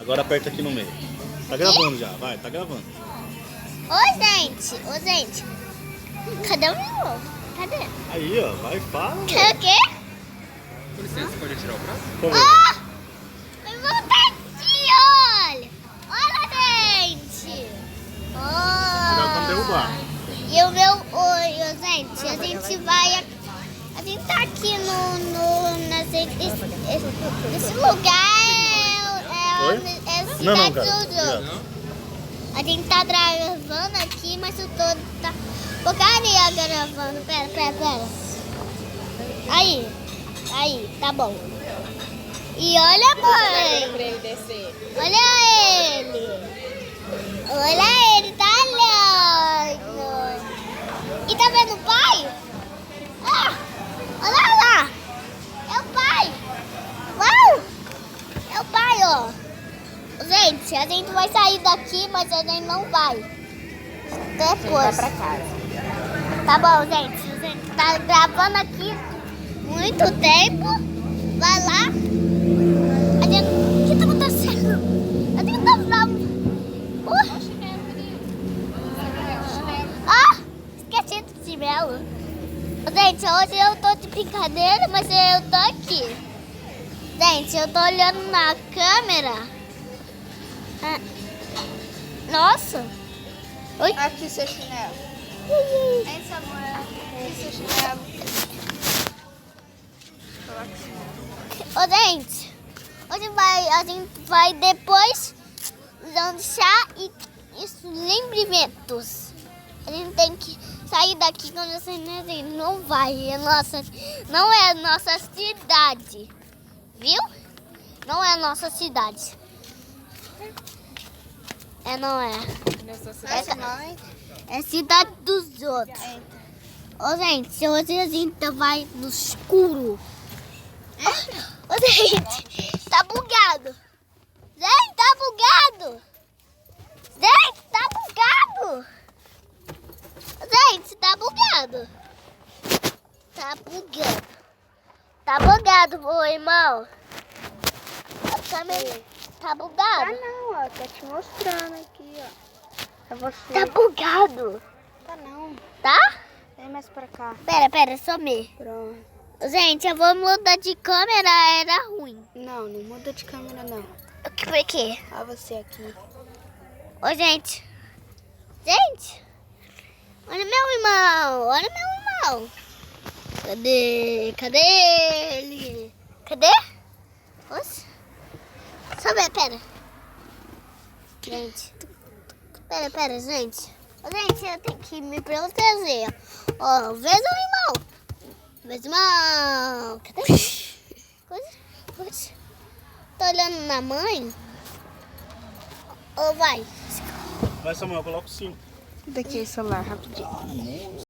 Agora aperta aqui no meio. Tá gravando já, vai, tá gravando. Ô, gente. Cadê o meu? Cadê? Aí, ó, vai, fala. O quê? Com licença, pode tirar o braço? Por favor. Ah! Vai voltar aqui, olha! Olha, gente! Cuidado pra não derrubar. E o meu olho, gente, a gente vai... A gente tá aqui nesse lugar, Oi? é Não, cidade cara. do jogo. A gente tá gravando aqui, mas eu tô... Tá porcaria gravando. Pera. Aí, tá bom. E olha, mãe. Pra ele descer. Olha ele, tá olhando. E tá vendo o pai? Ah, olha lá. É o pai. Uau! É o pai, ó. Gente, a gente vai sair daqui, mas a gente não vai. Depois. Vai pra casa. Tá bom, gente. A gente tá gravando aqui muito tempo. Vai lá. O que tá acontecendo? A gente tá gravando. Esqueci do chinelo. Gente, hoje eu tô de brincadeira, mas eu tô aqui. Gente, eu tô olhando na câmera. Nossa. Oi? Aqui seu chinelo. Esse amor. Aqui seu chinelo. Ô, gente, hoje a gente vai depois lançar e lembramentos. A gente tem que sair daqui quando a gente não vai. Não é a nossa cidade. Viu? Não é a nossa cidade. Não é. Essa mãe. É cidade dos outros. Ô, gente, hoje a gente vai no escuro. Ô, gente, tá bugado. Gente, tá bugado. Gente, tá bugado. Gente, tá bugado. Tá bugado, meu irmão. A câmera tá Ah, bugado. não, ó. Tá te mostrando aqui, ó. É você. Tá bugado. Tá não. Tá? Vem mais pra cá. Pera, some. Pronto. Gente, eu vou mudar de câmera, era ruim. Não muda de câmera, não. Por quê? Olha você aqui. Ô, gente. Gente. Olha meu irmão. Cadê ele? Cadê? Oxe. Sobe, pera. Gente. Pera, gente. Ô, gente, eu tenho que me proteger. Ó, veja o irmão. Cadê? Coisa. Tô olhando na mãe. Ou vai? Vai, Samuel, coloca o 5. Daqui o celular, rapidinho.